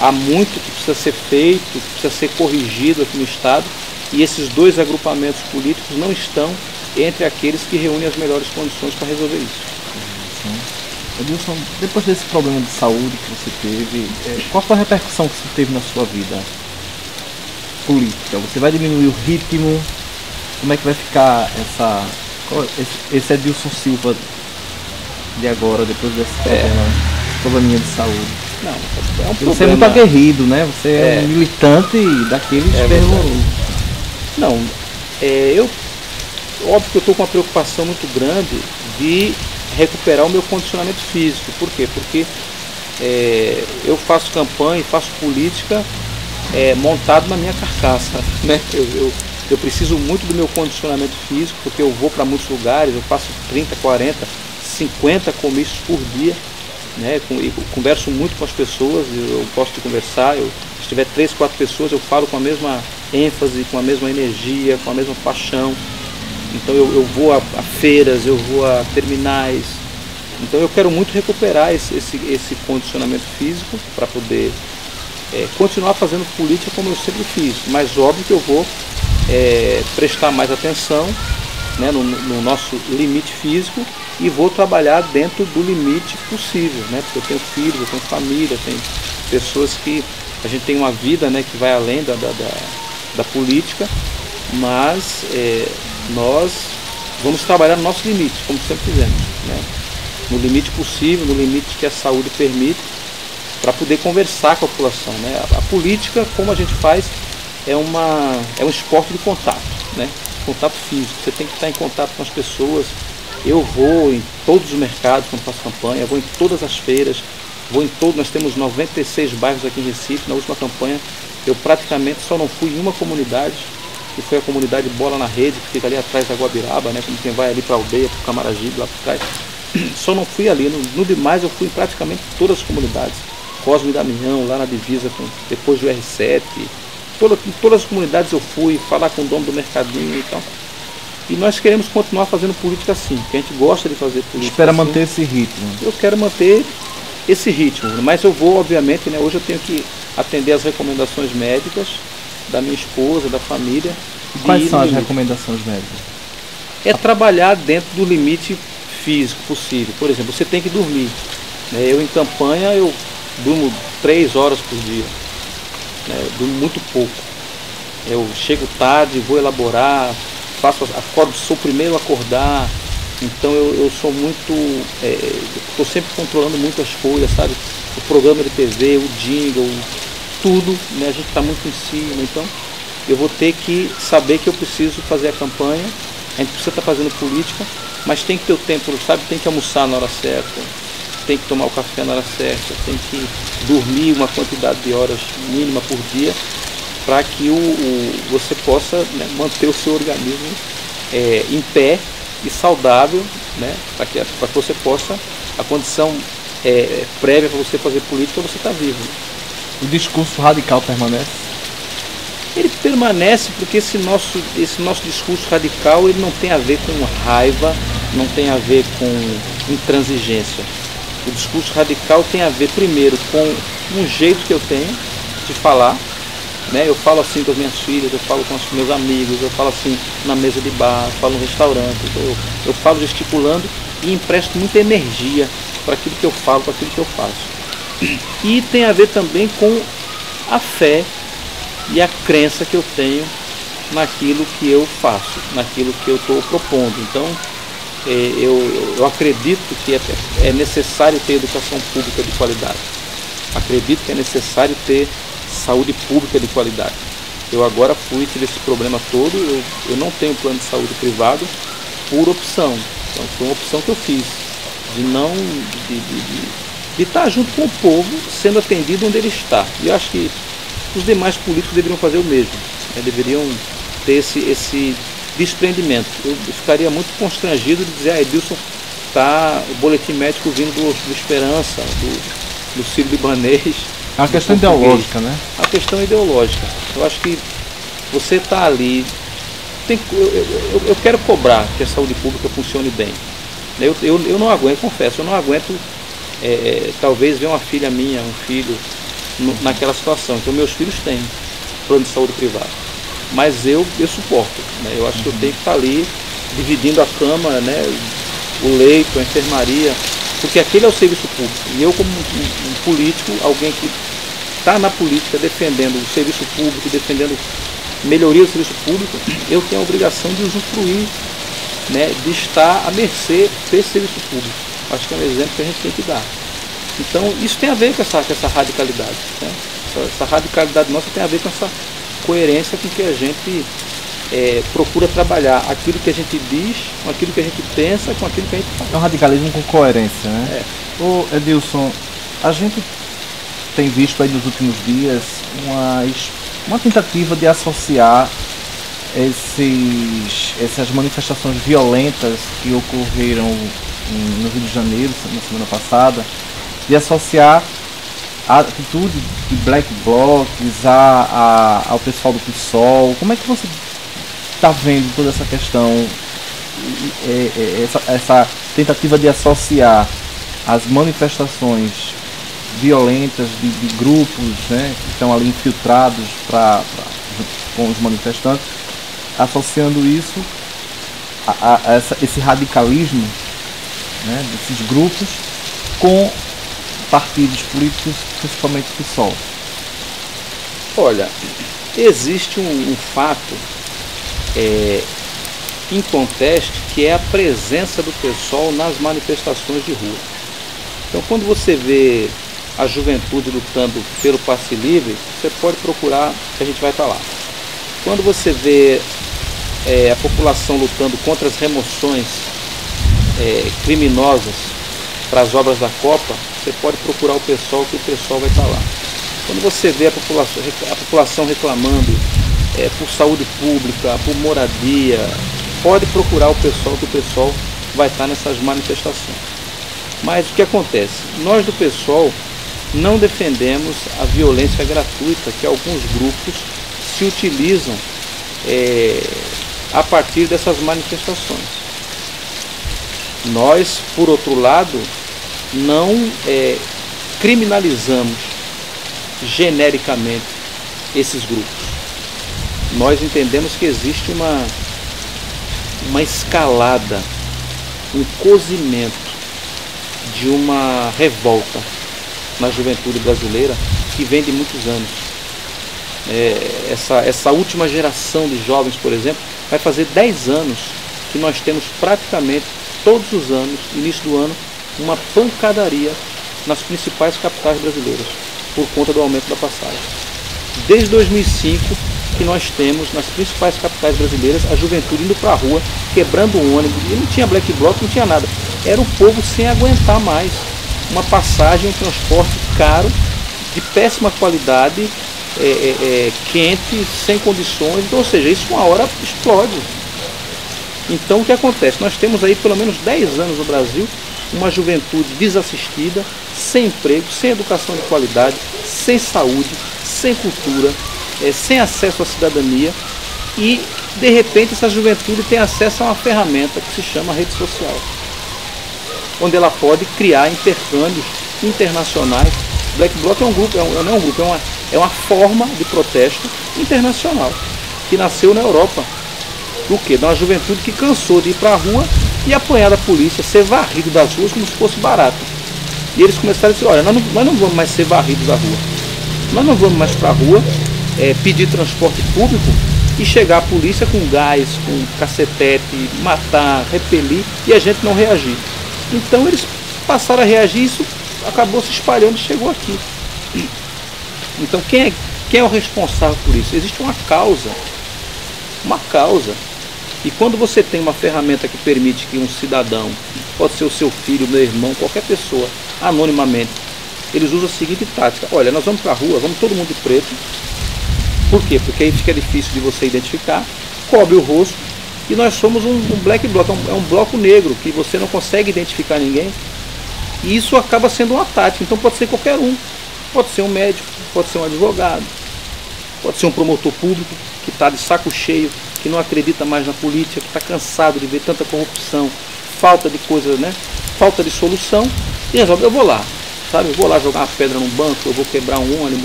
há muito que precisa ser feito, que precisa ser corrigido aqui no Estado, e esses dois agrupamentos políticos não estão entre aqueles que reúnem as melhores condições para resolver isso. Edilson, depois desse problema de saúde que você teve, qual foi a repercussão que isso teve na sua vida política? Você vai diminuir o ritmo? Como é que vai ficar esse Edilson Silva de agora, depois desse probleminha de saúde? Não, é um problema. Você é muito aguerrido, né? Você é um militante daqueles fervorosos. Não, óbvio que eu estou com uma preocupação muito grande de recuperar o meu condicionamento físico. Por quê? Porque eu faço campanha e faço política montado na minha carcaça, né? Eu preciso muito do meu condicionamento físico, porque eu vou para muitos lugares, eu faço 30, 40, 50 comícios por dia, né? Eu converso muito com as pessoas, eu gosto de conversar, se tiver 3, 4 pessoas, eu falo com a mesma ênfase, com a mesma energia, com a mesma paixão. Então eu vou a feiras, eu vou a terminais. Então eu quero muito recuperar esse condicionamento físico para poder continuar fazendo política como eu sempre fiz. Mas óbvio que eu vou prestar mais atenção, né, no nosso limite físico, e vou trabalhar dentro do limite possível, né? Porque eu tenho filhos, eu tenho família, eu tenho pessoas que a gente tem uma vida, né, que vai além da política, mas nós vamos trabalhar no nosso limite, como sempre fizemos, né? No limite possível, no limite que a saúde permite, para poder conversar com a população, né? A política, como a gente faz, é um esporte de contato, né? Contato físico, você tem que estar em contato com as pessoas. Eu vou em todos os mercados quando faço campanha, vou em todas as feiras, nós temos 96 bairros aqui em Recife. Na última campanha eu praticamente só não fui em uma comunidade, que foi a comunidade Bola na Rede, que fica ali atrás da Guabiraba, né? Como quem vai ali para a aldeia, para o Camaragibe, lá por trás. Só não fui ali, no demais eu fui em praticamente todas as comunidades. Cosme e Damião, lá na divisa, depois do R7, em todas as comunidades eu fui falar com o dono do mercadinho e tal. E nós queremos continuar fazendo política assim, porque a gente gosta de fazer política. Espera assim. Manter esse ritmo. Eu quero manter esse ritmo, mas eu vou, obviamente, né, hoje eu tenho que atender as recomendações médicas da minha esposa, da família. Quais são as recomendações médicas? É trabalhar dentro do limite físico possível. Por exemplo, você tem que dormir, né? Eu em campanha eu durmo 3 horas por dia, né? Eu durmo muito pouco. Eu chego tarde, vou elaborar, sou o primeiro a acordar. Então eu sou muito, estou sempre controlando muito as coisas, sabe? O programa de TV, o jingle, tudo, né? A gente está muito em cima, então eu vou ter que saber que eu preciso fazer a campanha. A gente precisa estar fazendo política, mas tem que ter o tempo, sabe? Tem que almoçar na hora certa, tem que tomar o café na hora certa, tem que dormir uma quantidade de horas mínima por dia, para que você possa, né, manter o seu organismo em pé e saudável, né, para que você possa, a condição prévia para você fazer política, você está vivo. O discurso radical permanece? Ele permanece porque esse nosso discurso radical, ele não tem a ver com raiva, não tem a ver com intransigência. O discurso radical tem a ver, primeiro, com um jeito que eu tenho de falar, né? Eu falo assim com as minhas filhas, eu falo com os meus amigos, eu falo assim na mesa de bar, eu falo no restaurante, eu falo gesticulando e empresto muita energia para aquilo que eu falo, para aquilo que eu faço. E tem a ver também com a fé e a crença que eu tenho naquilo que eu faço, naquilo que eu estou propondo. Então, eu acredito que é necessário ter educação pública de qualidade. Acredito que é necessário ter saúde pública de qualidade. Eu agora tive esse problema todo, eu não tenho plano de saúde privado por opção. Então, foi uma opção que eu fiz, de estar junto com o povo, sendo atendido onde ele está. E eu acho que os demais políticos deveriam fazer o mesmo, né? Deveriam ter esse desprendimento. Eu ficaria muito constrangido de dizer, Edilson, está o boletim médico vindo do Esperança, do Sírio-Libanês. É uma questão ideológica, né? A questão é ideológica. Eu acho que você está ali. Eu quero cobrar que a saúde pública funcione bem. Eu não aguento, confesso, eu não aguento talvez ver uma filha minha, um filho naquela situação. Então meus filhos têm plano de saúde privado, mas eu suporto, né? Eu acho que eu tenho que estar ali dividindo a cama, né? O leito, a enfermaria, porque aquele é o serviço público. E eu, como um político, alguém que está na política defendendo o serviço público, defendendo melhoria do serviço público, eu tenho a obrigação de usufruir, né, de estar à mercê desse serviço público. Acho que é um exemplo que a gente tem que dar. Então, isso tem a ver com essa radicalidade, né? Essa radicalidade nossa tem a ver com essa coerência com que a gente procura trabalhar aquilo que a gente diz, com aquilo que a gente pensa, com aquilo que a gente faz. É um radicalismo com coerência, né? Ô Edilson, a gente tem visto aí nos últimos dias uma tentativa de associar essas manifestações violentas que ocorreram no Rio de Janeiro na semana passada, de associar a atitude de Black Blocs ao pessoal do PSOL. Como é que você está vendo toda essa questão, essa tentativa de associar as manifestações violentas de grupos, né, que estão ali infiltrados com os manifestantes, associando isso a esse radicalismo, né, desses grupos com partidos políticos, principalmente o PSOL? Olha, existe um fato inconteste, que é a presença do PSOL nas manifestações de rua. Então, quando você vê a juventude lutando pelo passe livre, você pode procurar, que a gente vai estar lá. Quando você vê a população lutando contra as remoções criminosas para as obras da Copa, você pode procurar o PSOL, que o PSOL vai estar lá. Quando você vê a população reclamando por saúde pública, por moradia, pode procurar o PSOL, que o PSOL vai estar nessas manifestações. Mas o que acontece? Nós do PSOL não defendemos a violência gratuita que alguns grupos se utilizam a partir dessas manifestações. Nós, por outro lado, não criminalizamos genericamente esses grupos. Nós entendemos que existe uma escalada, um cozimento de uma revolta na juventude brasileira que vem de muitos anos. Essa última geração de jovens, por exemplo, vai fazer 10 anos que nós temos praticamente todos os anos, início do ano, uma pancadaria nas principais capitais brasileiras, por conta do aumento da passagem. Desde 2005 que nós temos nas principais capitais brasileiras a juventude indo para a rua, quebrando o ônibus, e não tinha black bloc, não tinha nada. Era o povo sem aguentar mais. Uma passagem, um transporte caro, de péssima qualidade, quente, sem condições, então, ou seja, isso uma hora explode. Então o que acontece? Nós temos aí pelo menos 10 anos no Brasil uma juventude desassistida, sem emprego, sem educação de qualidade, sem saúde, sem cultura, sem acesso à cidadania, e de repente essa juventude tem acesso a uma ferramenta que se chama rede social, onde ela pode criar intercâmbios internacionais. Black Bloc é um grupo, não é um grupo, é uma forma de protesto internacional que nasceu na Europa. Do quê? De uma juventude que cansou de ir para a rua e apanhar da polícia, ser varrido das ruas como se fosse barato. E eles começaram a dizer, olha, nós não vamos mais ser varridos da rua. Nós não vamos mais para a rua pedir transporte público e chegar a polícia com gás, com cacetete, matar, repelir, e a gente não reagir. Então eles passaram a reagir e isso acabou se espalhando e chegou aqui. Então quem é o responsável por isso? Existe uma causa. E quando você tem uma ferramenta que permite que um cidadão, pode ser o seu filho, meu irmão, qualquer pessoa, anonimamente, eles usam a seguinte tática: olha, nós vamos para a rua, vamos todo mundo de preto. Por quê? Porque aí fica difícil de você identificar, cobre o rosto, e nós somos um black bloc, é um bloco negro, que você não consegue identificar ninguém, e isso acaba sendo uma tática. Então pode ser qualquer um, pode ser um médico, pode ser um advogado, pode ser um promotor público que está de saco cheio, que não acredita mais na política, que está cansado de ver tanta corrupção, falta de coisa, né? Falta de solução, e resolve, eu vou lá, sabe? Eu vou lá jogar uma pedra num banco, eu vou quebrar um ônibus,